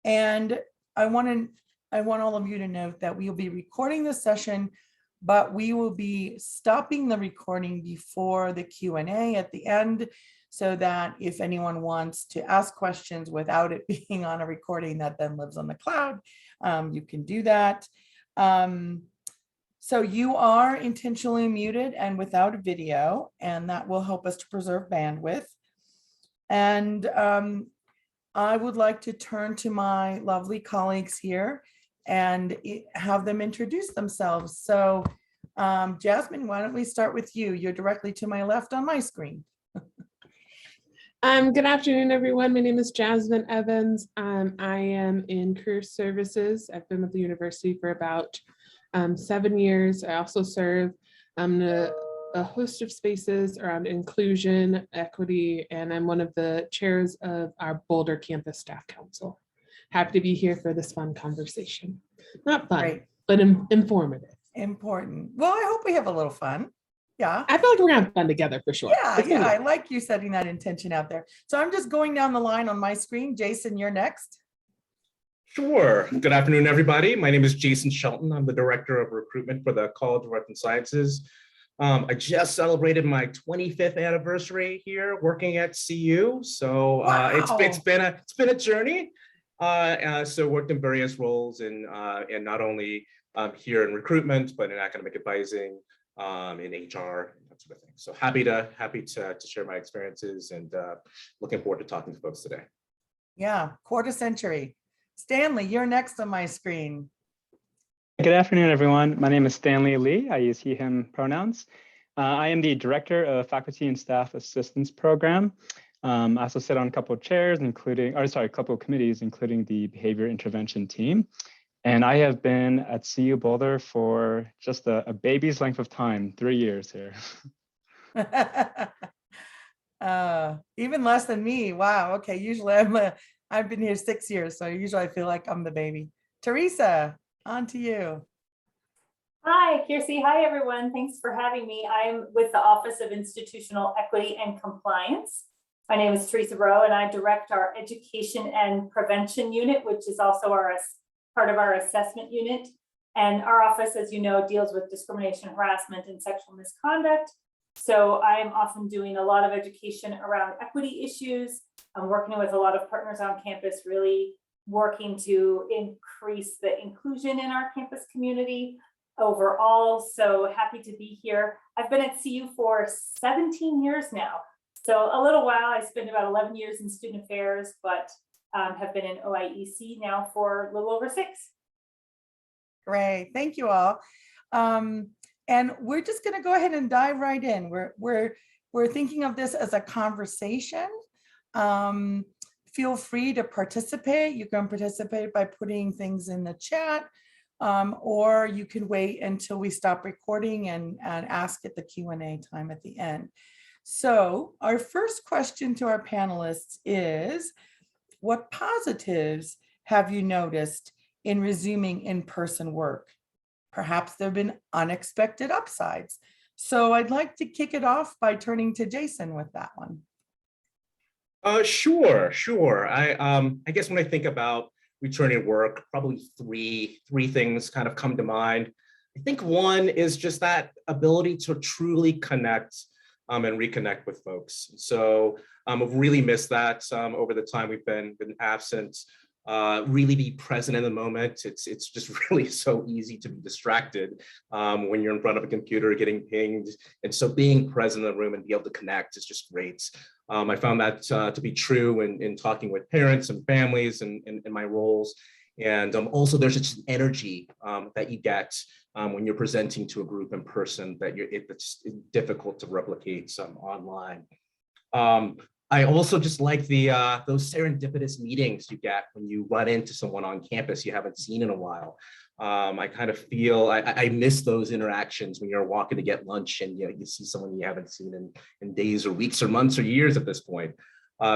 And I want all of you to note that we will be recording this session, but we will be stopping the recording before the Q&A at the end, so that if anyone wants to ask questions without it being on a recording that then lives on the cloud, you can do that. So you are intentionally muted and without a video, and that will help us to preserve bandwidth. And I would like to turn to my lovely colleagues here and have them introduce themselves. So Jasmine, why don't we start with you? You're directly to my left on my screen. Good afternoon, everyone. My name is Jasmine Evans. I am in career services. I've been with the university for about 7 years. I also serve a host of spaces around inclusion, equity, and I'm one of the chairs of our Boulder Campus Staff Council. Happy to be here for this fun conversation. Not fun, right, but informative. Important. Well, I hope we have a little fun. Yeah. I feel like we're gonna have fun together for sure. Yeah, I like you setting that intention out there. So I'm just going down the line on my screen. Jason, you're next. Sure. Good afternoon, everybody. My name is Jason Shelton. I'm the Director of Recruitment for the College of Arts and Sciences. I just celebrated my 25th anniversary here working at CU. So wow. It's been a journey. So worked in various roles and not only here in recruitment, but in academic advising, in HR, that sort of thing. So happy to share my experiences and looking forward to talking to folks today. Yeah, quarter century. Stanley, you're next on my screen. Good afternoon, everyone. My name is Stanley Ly. I use he, him pronouns. I am the Director of Faculty and Staff Assistance Program. I also sit on a couple of chairs, a couple of committees, including the Behavior Intervention Team. And I have been at CU Boulder for just a baby's length of time, 3 years here. Even less than me. Wow. Okay. Usually I've been here 6 years, so usually I feel like I'm the baby. Teresa, on to you. Hi, Kirsi. Hi, everyone. Thanks for having me. I'm with the Office of Institutional Equity and Compliance. My name is Teresa Wroe, and I direct our Education and Prevention Unit, which is also part of our assessment unit. And our office, as you know, deals with discrimination, harassment, and sexual misconduct. So I am often doing a lot of education around equity issues. I'm working with a lot of partners on campus, really working to increase the inclusion in our campus community overall. So happy to be here. I've been at CU for 17 years now. So a little while. I spent about 11 years in student affairs, but have been in OIEC now for a little over 6. Great, thank you all. And we're just going to go ahead and dive right in. We're thinking of this as a conversation. Feel free to participate. You can participate by putting things in the chat, or you can wait until we stop recording and ask at the Q&A time at the end. So our first question to our panelists is, what positives have you noticed in resuming in-person work? Perhaps there have been unexpected upsides. So I'd like to kick it off by turning to Jason with that one. Sure. I guess when I think about returning to work, probably three things kind of come to mind. I think one is just that ability to truly connect and reconnect with folks. So I've really missed that over the time we've been absent. Really be present in the moment. It's just really so easy to be distracted when you're in front of a computer getting pinged. And so being present in the room and be able to connect is just great. I found that to be true in talking with parents and families and in my roles. And also there's just an energy that you get when you're presenting to a group in person that it's difficult to replicate online. I also just like those serendipitous meetings you get when you run into someone on campus you haven't seen in a while. I kind of feel I miss those interactions when you're walking to get lunch and you see someone you haven't seen in days or weeks or months or years at this point.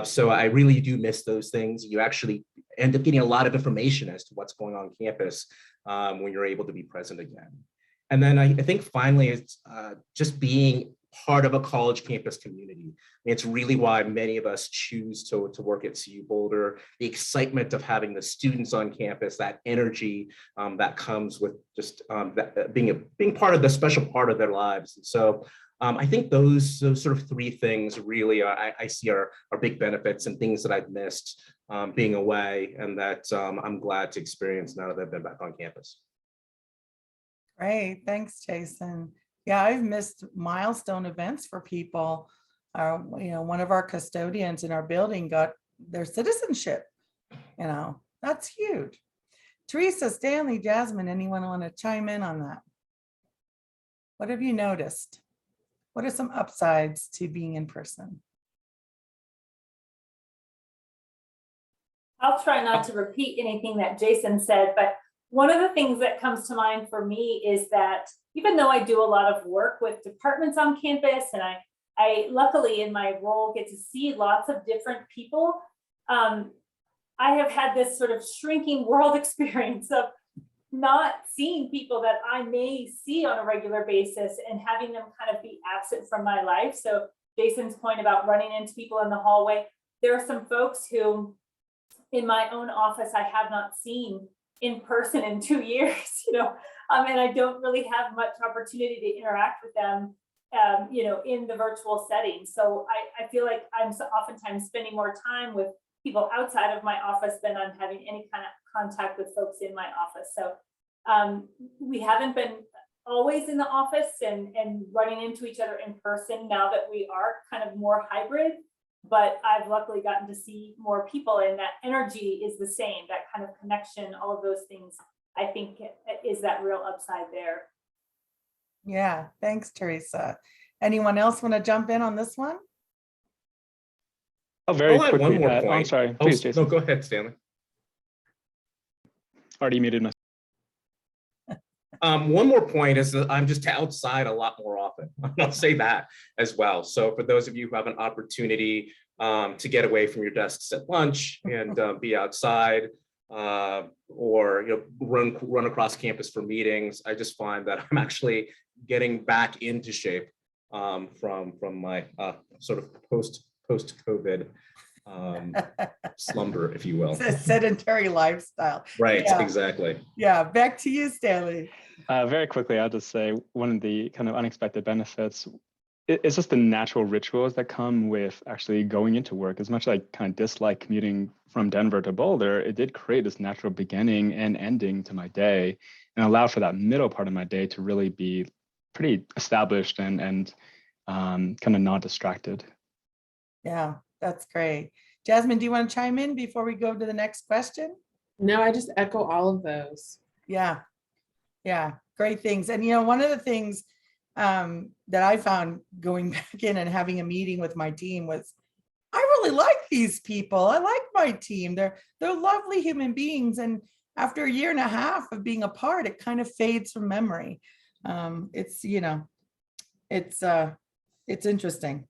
So I really do miss those things. You actually end up getting a lot of information as to what's going on campus when you're able to be present again. And then I think finally it's just being part of a college campus community. And it's really why many of us choose to work at CU Boulder. The excitement of having the students on campus, that energy that comes with just that being part of the special part of their lives. And so I think those sort of three things really I see are big benefits and things that I've missed being away, and that I'm glad to experience now that I've been back on campus. Great, thanks, Jason. Yeah, I've missed milestone events for people. One of our custodians in our building got their citizenship. That's huge. Teresa, Stanley, Jasmine, anyone want to chime in on that? What have you noticed? What are some upsides to being in person? I'll try not to repeat anything that Jason said, but one of the things that comes to mind for me is that even though I do a lot of work with departments on campus, and I luckily in my role get to see lots of different people, I have had this sort of shrinking world experience of not seeing people that I may see on a regular basis and having them kind of be absent from my life. So Jason's point about running into people in the hallway, there are some folks who in my own office I have not seen in person in 2 years, and I don't really have much opportunity to interact with them, in the virtual setting. So I feel like I'm oftentimes spending more time with people outside of my office than I'm having any kind of contact with folks in my office. So we haven't been always in the office and running into each other in person now that we are kind of more hybrid, but I've luckily gotten to see more people, and that energy is the same, that kind of connection, all of those things, I think is that real upside there. Yeah, thanks, Teresa. Anyone else want to jump in on this one? Oh, very I'll add quickly. one more I'm point. sorry, please, Jason. No, go ahead, Stanley. Already muted myself. One more point is that I'm just outside a lot more often. I'll say that as well. So for those of you who have an opportunity to get away from your desks at lunch and be outside, or run across campus for meetings, I just find that I'm actually getting back into shape from my sort of post-COVID slumber, if you will. It's a sedentary lifestyle. Right, Yeah. exactly. Yeah, back to you, Stanley. Very quickly, I'll just say one of the kind of unexpected benefits it's just the natural rituals that come with actually going into work. As much as I kind of dislike commuting from Denver to Boulder, it did create this natural beginning and ending to my day and allow for that middle part of my day to really be pretty established and kind of not distracted. Yeah, that's great. Jasmine, do you want to chime in before we go to the next question? No, I just echo all of those. Yeah, great things. And one of the things that I found going back in and having a meeting with my team was, I really like these people. I like my team. They're lovely human beings. And after a year and a half of being apart, it kind of fades from memory. It's interesting.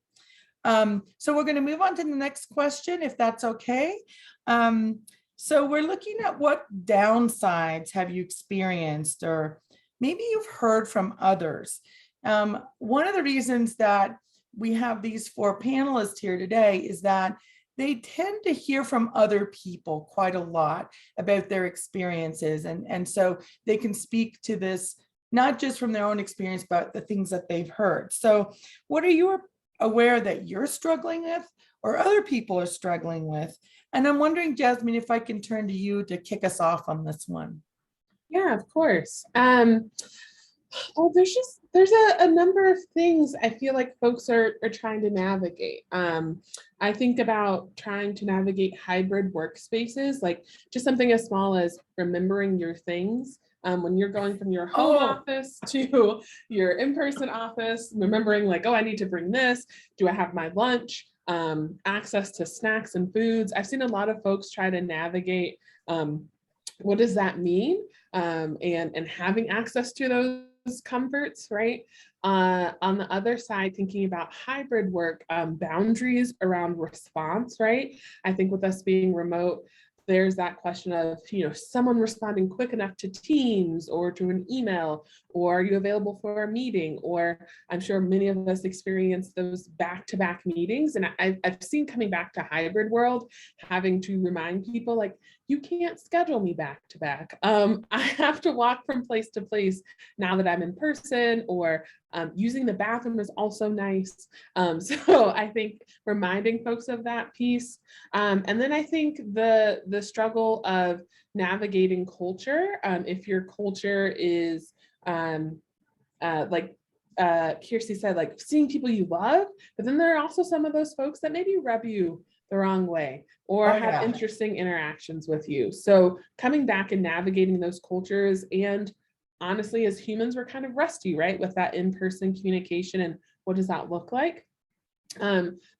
So we're going to move on to the next question, if that's okay. So we're looking at what downsides have you experienced, or maybe you've heard from others. One of the reasons that we have these 4 panelists here today is that they tend to hear from other people quite a lot about their experiences. And so they can speak to this, not just from their own experience, but the things that they've heard. So what are you aware that you're struggling with or other people are struggling with? And I'm wondering, Jasmine, if I can turn to you to kick us off on this one. Yeah, of course. Well, there's a number of things I feel like folks are trying to navigate. I think about trying to navigate hybrid workspaces, like just something as small as remembering your things. When you're going from your home office to your in-person office, remembering like, oh, I need to bring this. Do I have my lunch? Access to snacks and foods. I've seen a lot of folks try to navigate what does that mean? And having access to those comforts, right? On the other side, thinking about hybrid work, boundaries around response, right? I think with us being remote, there's that question of, someone responding quick enough to Teams or to an email, or are you available for a meeting? Or I'm sure many of us experience those back-to-back meetings. And I've seen coming back to hybrid world, having to remind people like, you can't schedule me back-to-back. I have to walk from place to place now that I'm in person, or using the bathroom is also nice. So I think reminding folks of that piece. And then I think the struggle of navigating culture, if your culture is like Kirsi said, like seeing people you love, but then there are also some of those folks that maybe rub you the wrong way or have interesting interactions with you. So coming back and navigating those cultures, and honestly, as humans, we're kind of rusty, right, with that in-person communication, and what does that look like?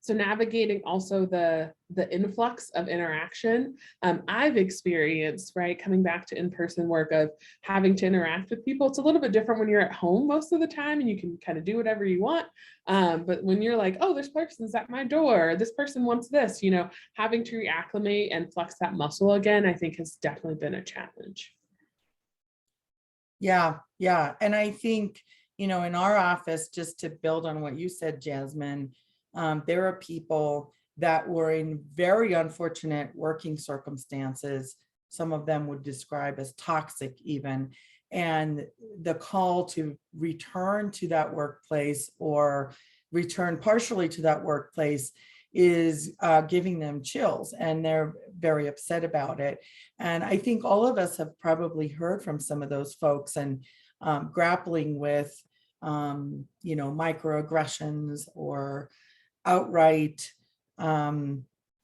So navigating also the influx of interaction. I've experienced, right, coming back to in-person work, of having to interact with people. It's a little bit different when you're at home most of the time and you can kind of do whatever you want. But when you're like, oh, this person's at my door, this person wants this, having to reacclimate and flex that muscle again, I think has definitely been a challenge. Yeah. And I think, in our office, just to build on what you said, Jasmine, there are people that were in very unfortunate working circumstances. Some of them would describe as toxic even. And the call to return to that workplace or return partially to that workplace is giving them chills, and they're very upset about it. And I think all of us have probably heard from some of those folks and grappling with, microaggressions or outright,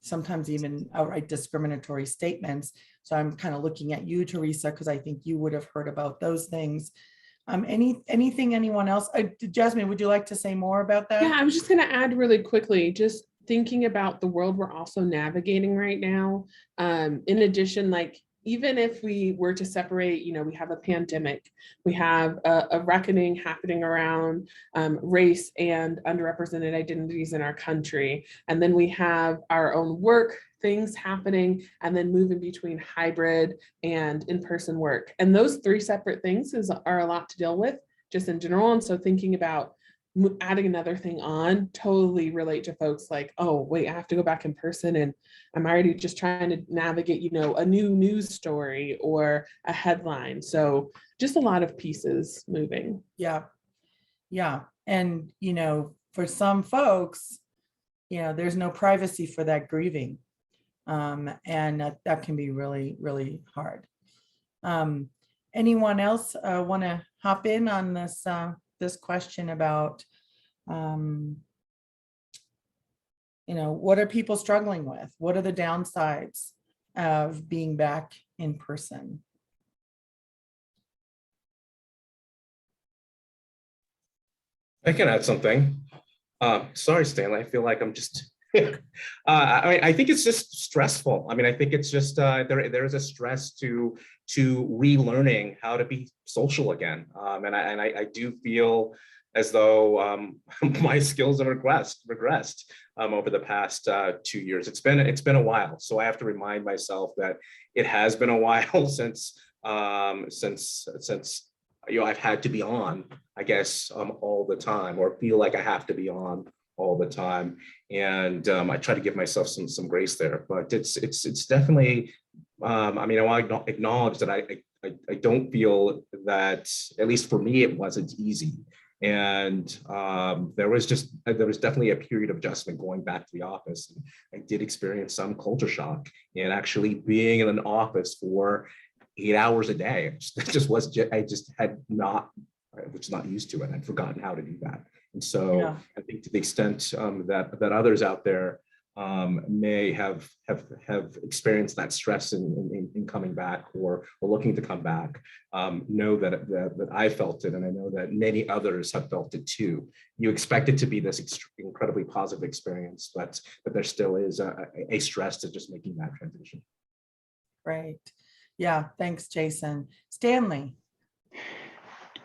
sometimes even outright discriminatory statements. So I'm kind of looking at you, Teresa, because I think you would have heard about those things. Anything anyone else? Jasmine, would you like to say more about that? Yeah, I was just going to add really quickly, just thinking about the world we're also navigating right now. In addition, like, even if we were to separate, we have a pandemic, we have a reckoning happening around race and underrepresented identities in our country. And then we have our own work things happening, and then moving between hybrid and in-person work. And those three separate things are a lot to deal with just in general. And so thinking about adding another thing on, totally relate to folks like, oh, wait, I have to go back in person and I'm already just trying to navigate, a new news story or a headline. So just a lot of pieces moving. Yeah. And, for some folks, there's no privacy for that grieving. And that can be really, really hard. Anyone else want to hop in on this question about, what are people struggling with? What are the downsides of being back in person? I can add something. Sorry, Stanley, I feel like I'm just, I think it's just stressful. I think it's just, there is a stress to relearning how to be social again. And I do feel as though my skills have regressed over the past 2 years. It's been a while. So I have to remind myself that it has been a while since I've had to be on, I guess, all the time, or feel like I have to be on all the time. And I try to give myself some grace there, but it's definitely, I want to acknowledge that I don't feel that, at least for me, it wasn't easy. And there was definitely a period of adjustment going back to the office. And I did experience some culture shock, and actually being in an office for 8 hours a day. I was not used to it. I'd forgotten how to do that. And so yeah. I think to the extent that others out there may have experienced that stress in coming back or looking to come back, know that I felt it, and I know that many others have felt it too. You expect it to be this incredibly positive experience, but there still is a stress to just making that transition. Right. Yeah. Thanks, Jason. Stanley.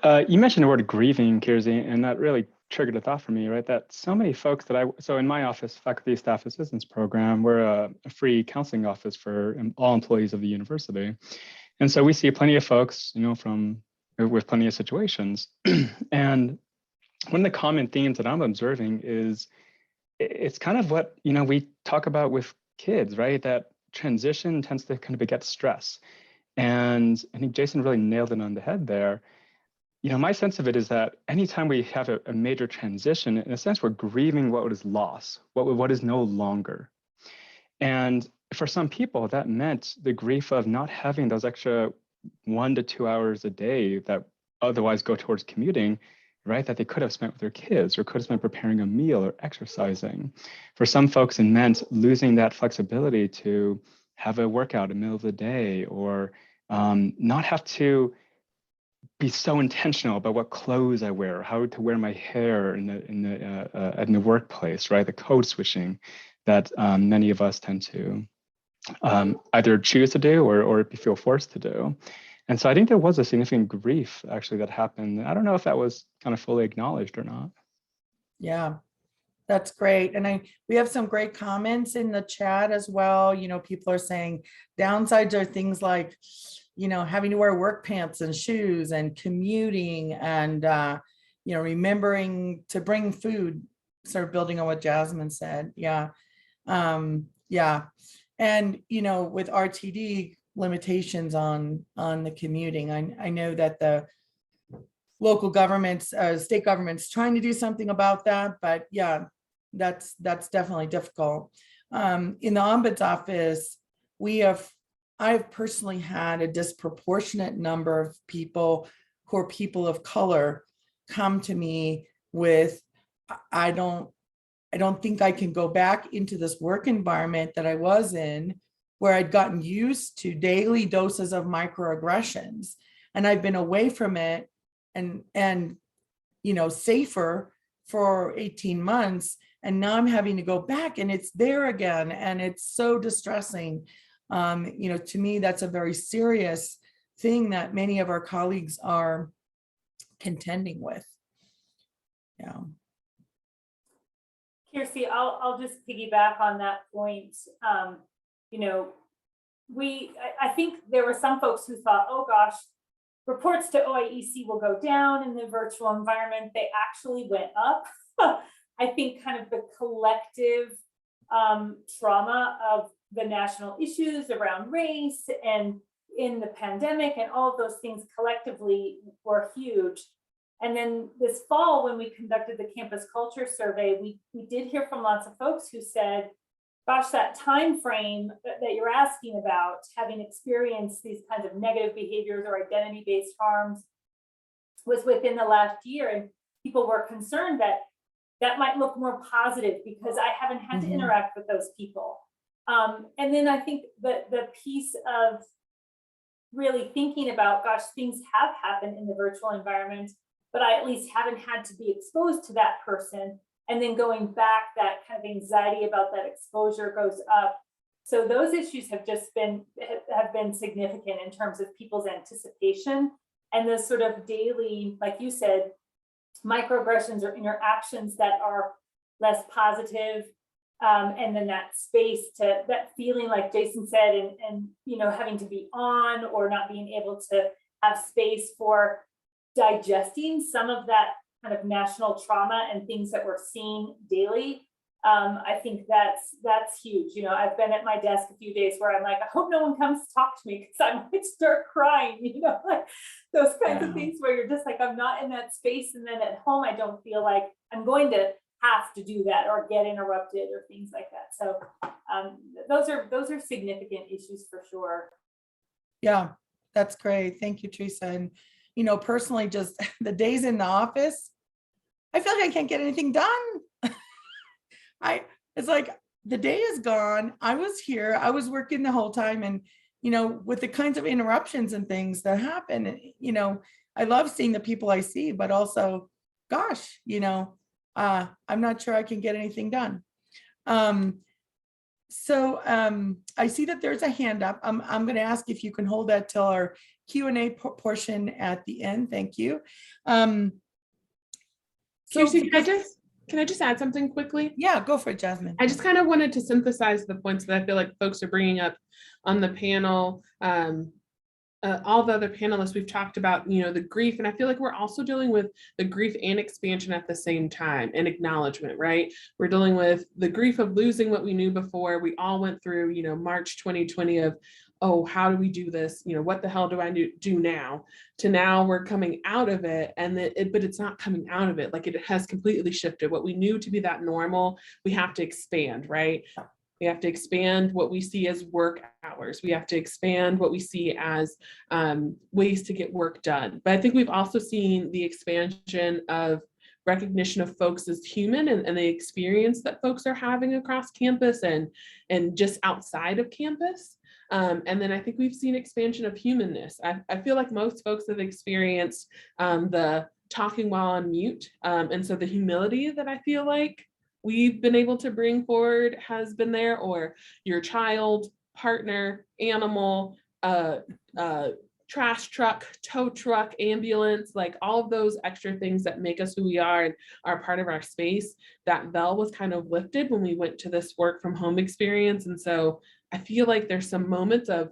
You mentioned the word grieving, Kirsi, and that really triggered a thought for me, right? That so many folks that so in my office, Faculty Staff Assistance Program, we're a free counseling office for all employees of the university. And so we see plenty of folks, with plenty of situations. And one of the common themes that I'm observing is it's kind of what, we talk about with kids, right? That transition tends to kind of beget stress. And I think Jason really nailed it on the head there. My sense of it is that anytime we have a major transition, in a sense, we're grieving what is lost, what is no longer. And for some people, that meant the grief of not having those extra 1 to 2 hours a day that otherwise go towards commuting, right? That they could have spent with their kids or could have spent preparing a meal or exercising. For some folks, it meant losing that flexibility to have a workout in the middle of the day, or not have to be so intentional about what clothes I wear, how to wear my hair in the workplace, right? The code switching that many of us tend to either choose to do or feel forced to do. And so I think there was a significant grief actually that happened. I don't know if that was kind of fully acknowledged or not. Yeah, that's great. And we have some great comments in the chat as well. People are saying downsides are things like, having to wear work pants and shoes and commuting and, remembering to bring food, sort of building on what Jasmine said. Yeah. Yeah. And, with RTD limitations on the commuting, I know that the local governments, state governments trying to do something about that, but yeah, that's definitely difficult. In the Ombuds office, I've personally had a disproportionate number of people who are people of color come to me with, I don't think I can go back into this work environment that I was in, where I'd gotten used to daily doses of microaggressions, and I've been away from it and safer for 18 months. And now I'm having to go back and it's there again. And it's so distressing. To me, that's a very serious thing that many of our colleagues are contending with. Yeah. Kirsi, I'll just piggyback on that point. I think there were some folks who thought, oh gosh, reports to OIEC will go down in the virtual environment. They actually went up. I think kind of the collective trauma of the national issues around race and in the pandemic and all of those things collectively were huge. And then this fall, when we conducted the campus culture survey, we did hear from lots of folks who said, gosh, that time frame that you're asking about, having experienced these kinds of negative behaviors or identity-based harms, was within the last year. And people were concerned that that might look more positive because I haven't had to interact with those people. And then I think that the piece of really thinking about, gosh, things have happened in the virtual environment, but I at least haven't had to be exposed to that person. And then going back, that kind of anxiety about that exposure goes up. So those issues have been significant in terms of people's anticipation and the sort of daily, like you said, microaggressions or interactions that are less positive. And then that space to that feeling, like Jason said, and having to be on or not being able to have space for digesting some of that kind of national trauma and things that we're seeing daily. I think that's huge. I've been at my desk a few days where I'm like, I hope no one comes to talk to me because I might start crying, like those kinds of things where you're just like, I'm not in that space. And then at home, I don't feel like I'm going to have to do that or get interrupted or things like that. So those are significant issues for sure. Yeah, That's great. Thank you, Teresa. And, personally, just the days in the office, I feel like I can't get anything done. It's like the day is gone. I was here, I was working the whole time. And, with the kinds of interruptions and things that happen, I love seeing the people I see, but also, gosh, I'm not sure I can get anything done. So I see that there's a hand up. I'm going to ask if you can hold that till our Q&A portion at the end. Thank you. So Kirsi, because- can I just add something quickly? yeah, go for it, Jasmine. I just kind of wanted to synthesize the points that I feel like folks are bringing up on the panel. All the other panelists, we've talked about, the grief, and I feel like we're also dealing with the grief and expansion at the same time, and acknowledgement, right? We're dealing with the grief of losing what we knew before. We all went through, March 2020 of, oh, how do we do this? What the hell do I do now? To now we're coming out of it, and but it's not coming out of it. Like, it has completely shifted. What we knew to be that normal, we have to expand, right? We have to expand what we see as work hours. We have to expand what we see as ways to get work done. But I think we've also seen the expansion of recognition of folks as human, and the experience that folks are having across campus and just outside of campus. And then I think we've seen expansion of humanness. I feel like most folks have experienced the talking while on mute. And so the humility that I feel like we've been able to bring forward has been there, or your child, partner, animal, trash truck, tow truck, ambulance, like all of those extra things that make us who we are and are part of our space. That veil was kind of lifted when we went to this work from home experience. And so I feel like there's some moments of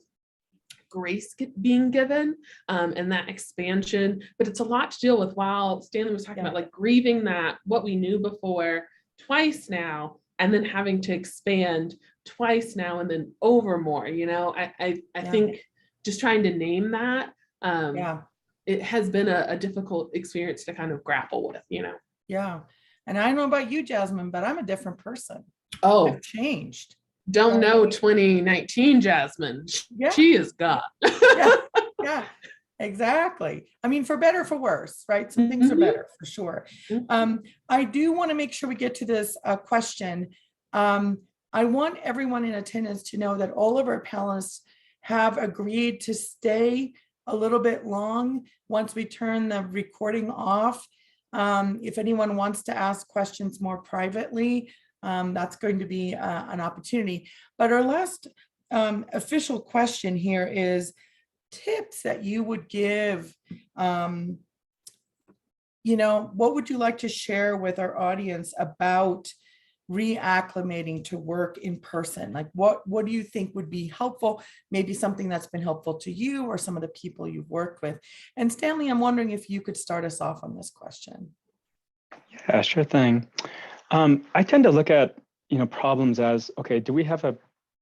grace being given and that expansion, but it's a lot to deal with. While Stanley was talking about like grieving that what we knew before twice now, and then having to expand twice now and then over more, I think just trying to name that, it has been a difficult experience to kind of grapple with, Yeah. And I don't know about you, Jasmine, but I'm a different person. Oh, I've changed. Don't know 2019 Jasmine. Yeah. She is God. Yeah, exactly. I mean, for better, for worse, right? Some things are better for sure. I do want to make sure we get to this question. I want everyone in attendance to know that all of our panelists have agreed to stay a little bit long once we turn the recording off. If anyone wants to ask questions more privately, that's going to be an opportunity. But our last official question here is tips that you would give. What would you like to share with our audience about reacclimating to work in person? Like, what do you think would be helpful? Maybe something that's been helpful to you or some of the people you've worked with. And Stanley, I'm wondering if you could start us off on this question. Yeah, sure thing. I tend to look at, problems as, okay, do we have a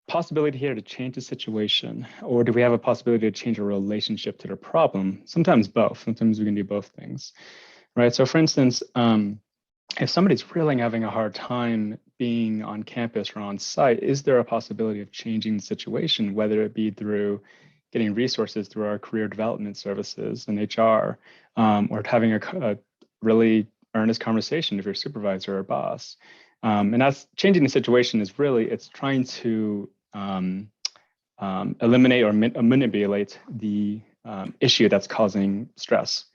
possibility here to change the situation, or do we have a possibility to change a relationship to the problem? Sometimes both. Sometimes we can do both things, right? So for instance, if somebody's really having a hard time being on campus or on site, is there a possibility of changing the situation, whether it be through getting resources through our career development services and HR, or having a really earnest conversation with your supervisor or boss? And that's changing the situation is really, it's trying to eliminate or manipulate the issue that's causing stress.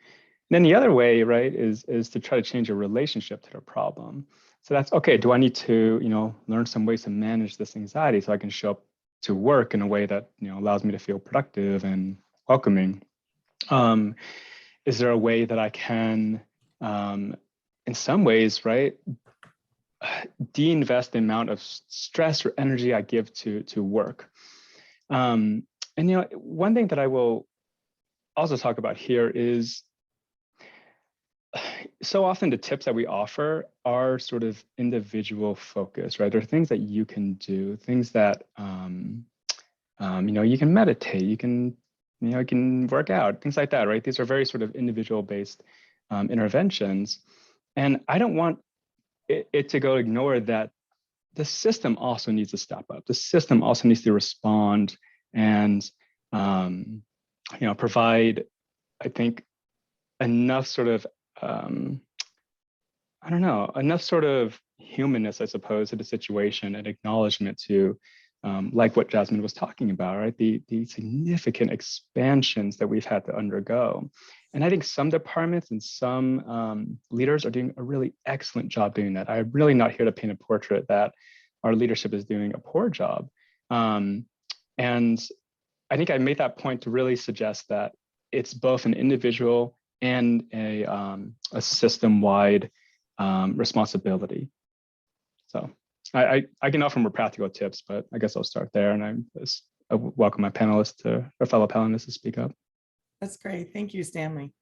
And then the other way, right, is to try to change a relationship to the problem. So that's, okay, do I need to, learn some ways to manage this anxiety so I can show up to work in a way that, allows me to feel productive and welcoming? Is there a way that I can, in some ways, right, de-invest the amount of stress or energy I give to work? And one thing that I will also talk about here is, so often the tips that we offer are sort of individual focused, right? They're things that you can do, things that you can meditate, you can work out, things like that, right? These are very sort of individual based interventions. And I don't want it to go ignore that the system also needs to step up. The system also needs to respond and provide, I think, enough sort of enough sort of humanness, I suppose, to the situation and acknowledgement to, like what Jasmine was talking about, right? The significant expansions that we've had to undergo. And I think some departments and some leaders are doing a really excellent job doing that. I'm really not here to paint a portrait that our leadership is doing a poor job. And I think I made that point to really suggest that it's both an individual and a system-wide responsibility. So I can offer more practical tips, but I guess I'll start there, and I welcome my panelists or fellow panelists to speak up. That's great. Thank you, Stanley.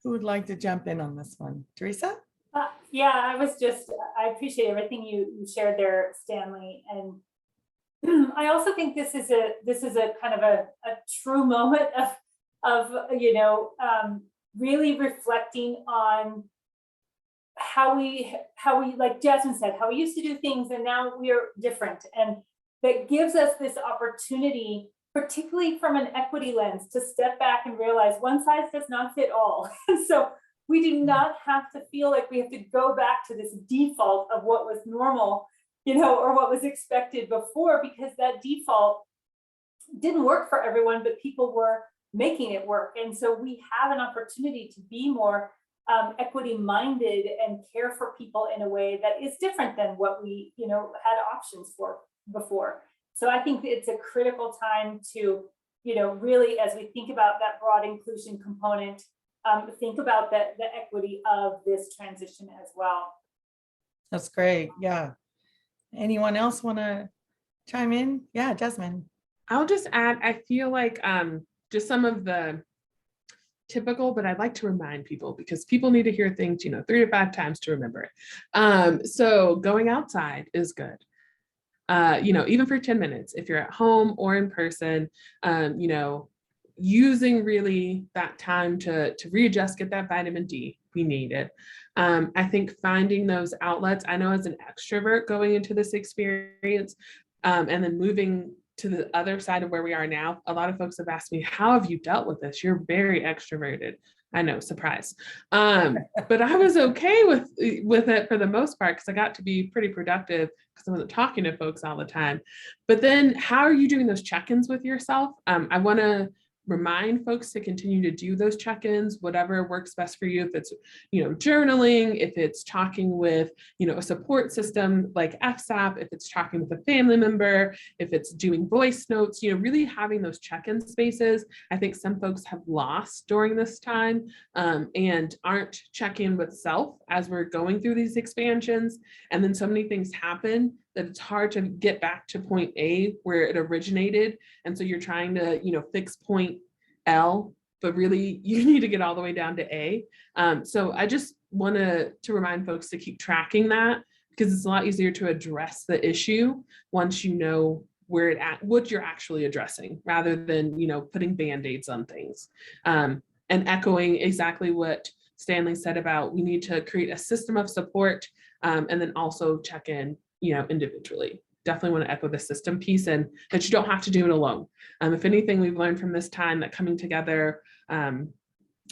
Who would like to jump in on this one? Teresa? Yeah, I appreciate everything you shared there, Stanley. And I also think this is a kind of a true moment of really reflecting on how we, like Jasmine said, how we used to do things and now we are different. And that gives us this opportunity, particularly from an equity lens, to step back and realize one size does not fit all. So we do not have to feel like we have to go back to this default of what was normal, or what was expected before, because that default didn't work for everyone, but people were making it work. And so we have an opportunity to be more equity minded and care for people in a way that is different than what we, had options for before. So I think it's a critical time to, really, as we think about that broad inclusion component, think about the equity of this transition as well. That's great. Yeah. Anyone else want to chime in? Yeah, Jasmine. I'll just add, I feel like just some of the typical, but I'd like to remind people, because people need to hear things, 3 to 5 times to remember it. So going outside is good. Even for 10 minutes, if you're at home or in person, using really that time to readjust, get that vitamin D, we need it. I think finding those outlets, I know as an extrovert going into this experience, and then moving to the other side of where we are now, a lot of folks have asked me, how have you dealt with this? You're very extroverted. I know, surprise. But I was okay with it for the most part, because I got to be pretty productive because I wasn't talking to folks all the time. But then how are you doing those check-ins with yourself? I want to remind folks to continue to do those check-ins, whatever works best for you. If it's, journaling, if it's talking with, a support system like FSAP, if it's talking with a family member, if it's doing voice notes, really having those check-in spaces. I think some folks have lost during this time and aren't checking with self as we're going through these expansions. And then so many things happen that it's hard to get back to point A where it originated. And so you're trying to, fix point L, but really you need to get all the way down to A. So I just want to remind folks to keep tracking that, because it's a lot easier to address the issue once you know what you're actually addressing, rather than, putting Band-Aids on things. And echoing exactly what Stanley said about, we need to create a system of support, and then also check in, individually. Definitely want to echo the system piece, and that you don't have to do it alone. If anything, we've learned from this time that coming together,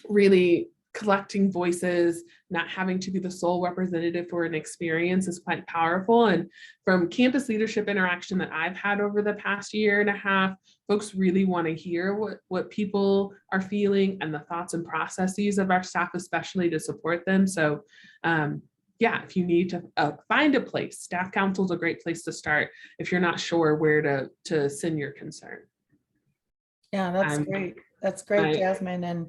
really collecting voices, not having to be the sole representative for an experience is quite powerful. And from campus leadership interaction that I've had over the past 1.5 years, folks really want to hear what people are feeling and the thoughts and processes of our staff, especially to support them. So yeah, if you need to find a place, staff council is a great place to start if you're not sure where to send your concern. Yeah, that's great. That's great, Jasmine. And,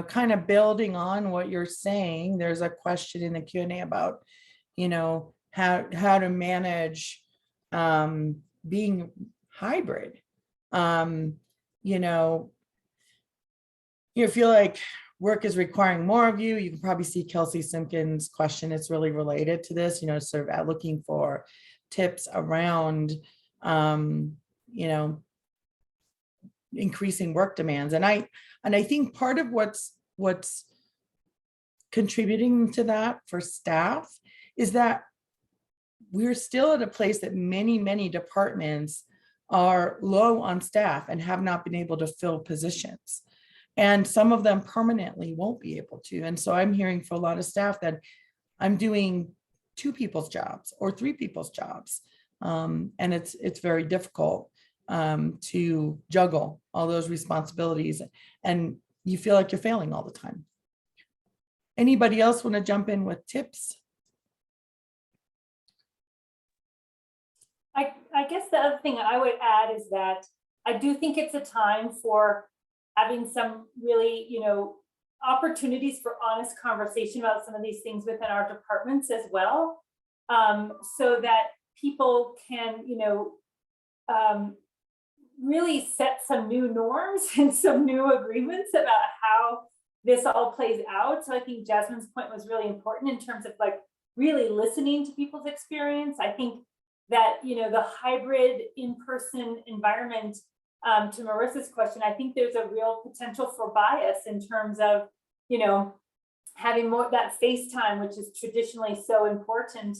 kind of building on what you're saying, there's a question in the Q&A about, how to manage being hybrid. You feel like work is requiring more of you. You can probably see Kelsey Simpkins' question. It's really related to this, sort of looking for tips around, increasing work demands. And I think part of what's contributing to that for staff is that we're still at a place that many departments are low on staff and have not been able to fill positions. And some of them permanently won't be able to. And so I'm hearing for a lot of staff that I'm doing 2 people's jobs or 3 people's jobs. And it's very difficult to juggle all those responsibilities, and you feel like you're failing all the time. Anybody else want to jump in with tips? I guess the other thing I would add is that I do think it's a time for having some really, opportunities for honest conversation about some of these things within our departments as well, so that people can, really set some new norms and some new agreements about how this all plays out. So I think Jasmine's point was really important in terms of like really listening to people's experience. I think that, the hybrid in-person environment, to Marissa's question, I think there's a real potential for bias in terms of, having more that face time, which is traditionally so important,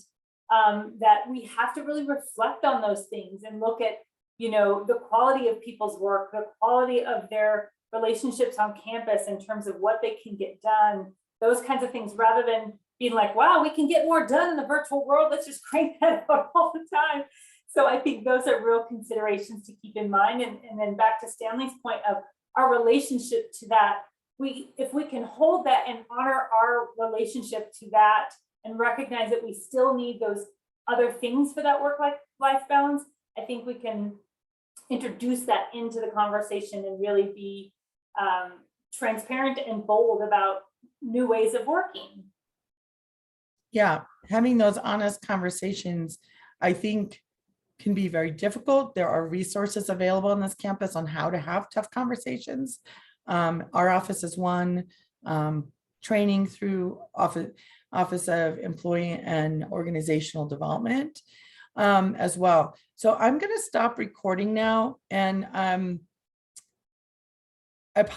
that we have to really reflect on those things and look at, the quality of people's work, the quality of their relationships on campus in terms of what they can get done, those kinds of things, rather than being like, wow, we can get more done in the virtual world. Let's just crank that out all the time. So I think those are real considerations to keep in mind. And then back to Stanley's point of our relationship to that, if we can hold that and honor our relationship to that and recognize that we still need those other things for that work-life balance, I think we can introduce that into the conversation and really be transparent and bold about new ways of working. Yeah, having those honest conversations, I think, can be very difficult. There are resources available on this campus on how to have tough conversations. Our office is one, training through Office of Employee and Organizational Development as well. So I'm going to stop recording now, and I apologize.